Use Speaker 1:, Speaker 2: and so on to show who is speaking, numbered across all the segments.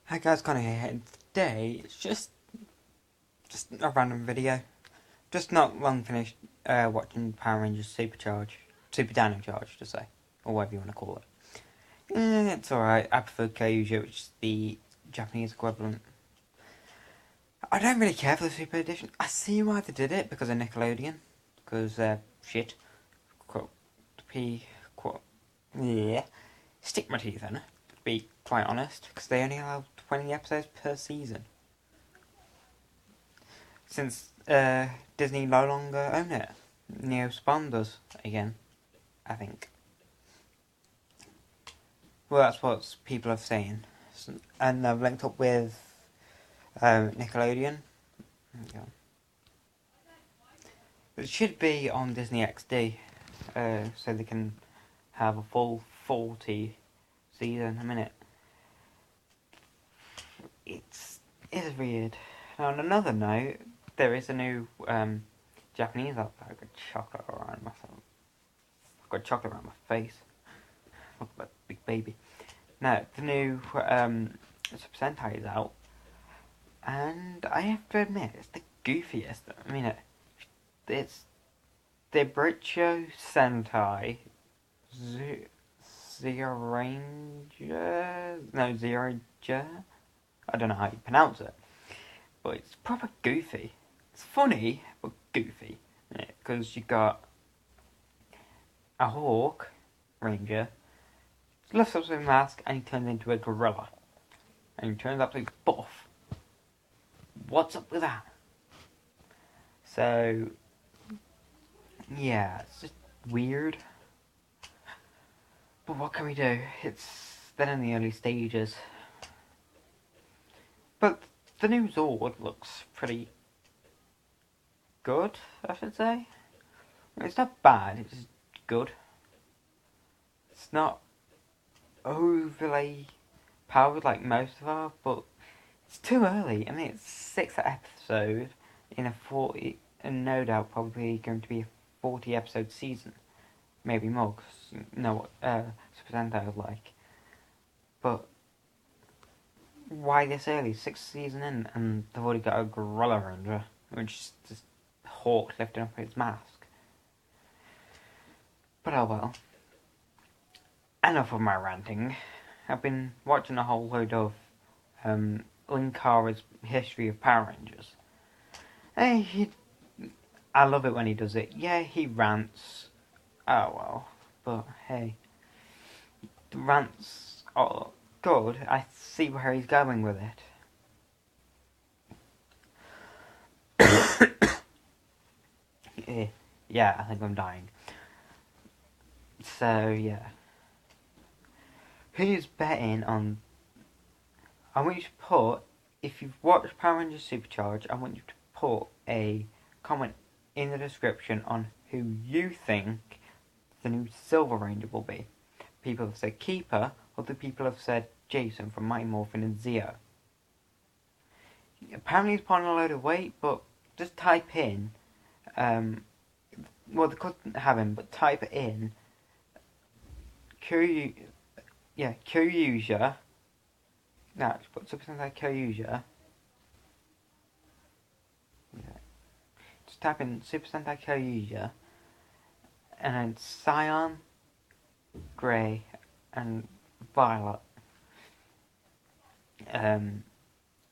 Speaker 1: Hi guys, Connor here, and today it's just a random video. Just not long finished watching Power Rangers Super Dino Charge to say, or whatever you want to call it. It's alright, I prefer Kyuja, which is the Japanese equivalent. I don't really care for the Super Edition. I see why they did it, because of Nickelodeon. Because, shit. Quote, yeah. Stick my teeth in it, to be quite honest, because they only allow 20 episodes per season. Since Disney no longer own it. Neo Spawn does again, I think. Well, that's what people are saying. And I've linked up with Nickelodeon. It should be on Disney XD, so they can have a full 40 season a minute. It's weird. Now, on another note, there is a new Japanese out there. I've got chocolate around myself. I've got chocolate around my face. Look at that big baby. Now, the new Super Sentai is out, and I have to admit, it's the goofiest. I mean, it's the Britcho Sentai Zero Ranger. No, Zero. I don't know how you pronounce it, but it's proper goofy. It's funny, but goofy. Because you got a hawk ranger, lifts up his mask, and he turns into a gorilla. And he turns absolutely buff. What's up with that? So, yeah, it's just weird. But what can we do? It's still in the early stages. But the new Zord looks pretty good, I should say. It's not bad, it's good. It's not overly powered like most of our, but it's too early. I mean, it's 6 episodes in a 40, and no doubt probably going to be a 40 episode season. Maybe more, because you know what Super Sentai is like. But why this early? 6th season in, and they've already got a Gorilla Ranger, which is just Hawk lifting up his mask. But oh well. Enough of my ranting. I've been watching a whole load of Linkara's history of Power Rangers. I love it when he does it. Yeah, he rants. Oh well. But hey. The rants are good. I see where he's going with it. Yeah, I think I'm dying. So, yeah. Who's betting on... I want you to put... If you've watched Power Rangers Supercharge, I want you to put a comment in the description on who you think the new Silver Ranger will be. People have said Keeper, other people have said Jason from Mighty Morphin and Zeo. Apparently he's putting a load of weight, but just type in... well, they couldn't have him, but type in... Kyuja. No, just put Super Sentai Kyuja. Yeah. Just type in Super Sentai Kyuja. And then Cyan, Grey, and Violet.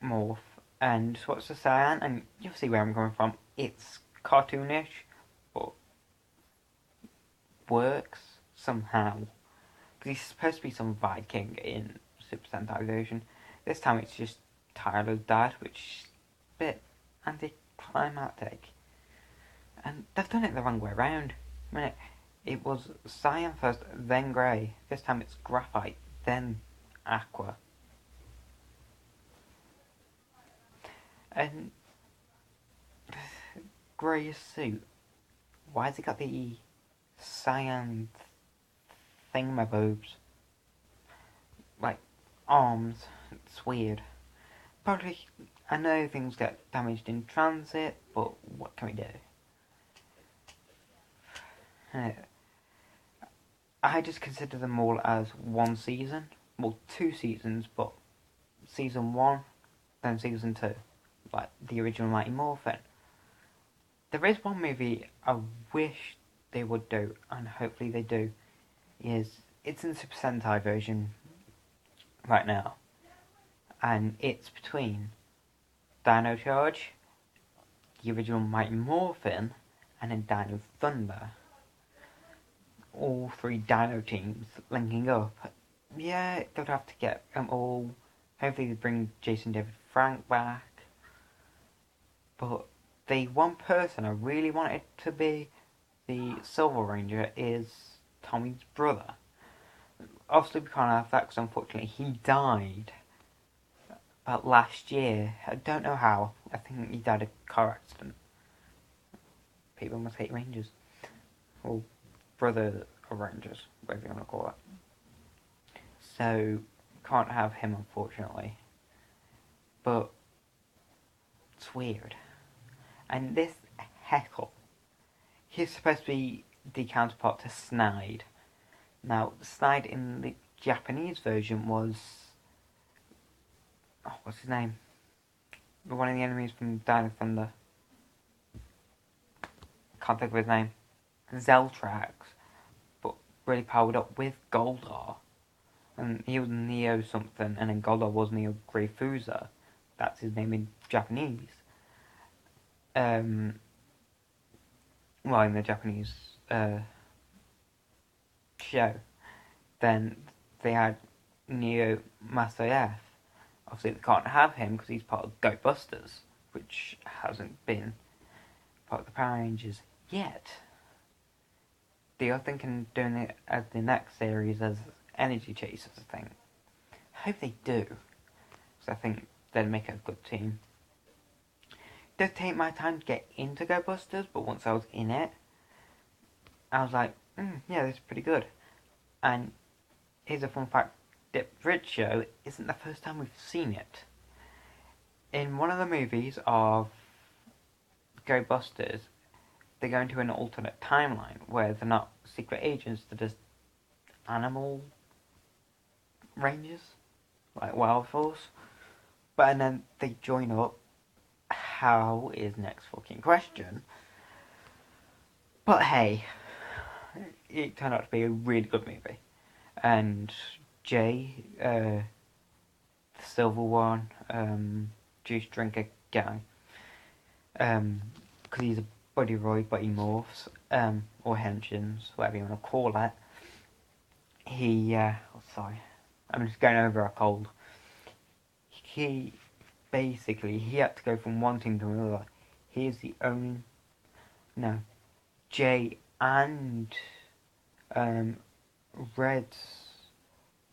Speaker 1: Morph. And what's the Cyan? And you'll see where I'm coming from. It's cartoonish, but works somehow. Because he's supposed to be some Viking in Super Sentai version. This time it's just Tyler's dad, which is a bit anticlimactic. And they've done it the wrong way around. I mean, it was Cyan first, then Grey. This time it's Graphite, then Aqua. And Grey's suit. Why has he got the cyan thingamabobs? Like, arms. It's weird. Probably, I know things get damaged in transit, but what can we do? I just consider them all as one season. Well, 2 seasons, but Season 1, then Season 2. Like the original Mighty Morphin. There is one movie I wish they would do, and hopefully they do, it's in the Super Sentai version right now. And it's between Dino Charge, the original Mighty Morphin, and then Dino Thunder. All three Dino teams linking up. Yeah, they'd have to get them all. Hopefully they bring Jason David Frank back. But the one person I really wanted to be the Silver Ranger is Tommy's brother. Obviously we can't have that because unfortunately he died about last year. I don't know how. I think he died of a car accident. People must hate Rangers. Or brother of Rangers, whatever you want to call it. So, can't have him unfortunately. But, it's weird. And this Heckle, he's supposed to be the counterpart to Snide. Now, Snide in the Japanese version was... Oh, what's his name? One of the enemies from Dino Thunder. Can't think of his name. Zeltrax, but really powered up with Goldar. And he was Neo something, and then Goldar was Neo Greyfusa. That's his name in Japanese. Well, in the Japanese show. Then they had Neo Masayev. Obviously, they can't have him because he's part of Ghostbusters, which hasn't been part of the Power Rangers yet. They are thinking of doing it as the next series as Energy Chasers, I think. I hope they do, because I think they'd make a good team. It does take my time to get into Ghostbusters, but once I was in it, I was like, yeah, this is pretty good. And here's a fun fact, the Bridge Show isn't the first time we've seen it. In one of the movies of Ghostbusters, they go into an alternate timeline where they're not secret agents, they're just animal rangers, like Wild Force. But and then they join up. How is next fucking question? But hey, it turned out to be a really good movie. And Jay, the silver one, juice drinker guy, because he's a body roid, but he morphs, or henchins, whatever you want to call it. He, sorry, I'm just going over a cold. He had to go from one team to another. He is the only, Jay and, Red's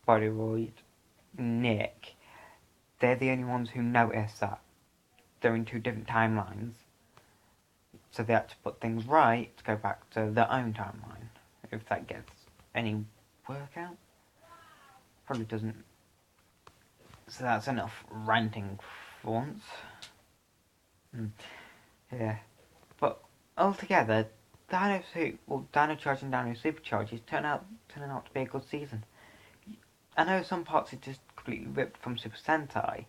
Speaker 1: bodyroid, Nick, they're the only ones who notice that they're in two different timelines. So they had to put things right to go back to their own timeline. If that gets any work out. Probably doesn't. So that's enough ranting for once. Yeah. But altogether, Dino Charge and Dino Supercharge turning out to be a good season. I know some parts are just completely ripped from Super Sentai,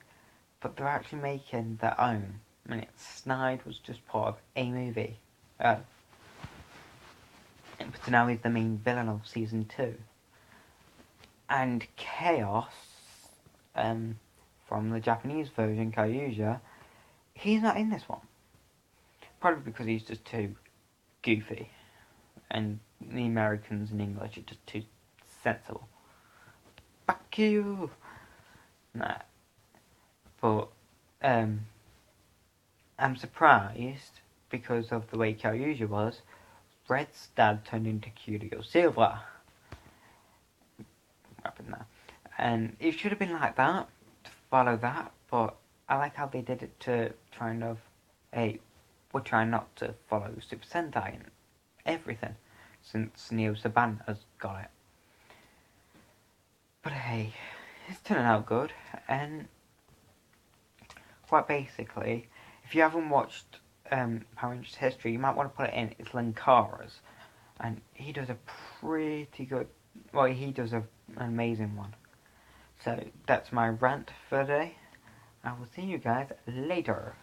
Speaker 1: but they're actually making their own. I mean, Snide was just part of a movie. But now he's the main villain of season 2. And Chaos, from the Japanese version, Kyuja, he's not in this one. Probably because he's just too goofy. And the Americans in English are just too sensible. Fuck you! Nah. But, I'm surprised, because of the way Kyuja was, Red's dad turned into Curio Silver. And it should have been like that, to follow that, but I like how they did it to kind of, hey, we're trying not to follow Super Sentai and everything, since Neo Saban has got it. But hey, it's turning out good, and quite basically, if you haven't watched Power Rangers history, you might want to put it in. It's Linkara's, and he does a pretty good. Well, he does an amazing one. So that's my rant for today. I will see you guys later.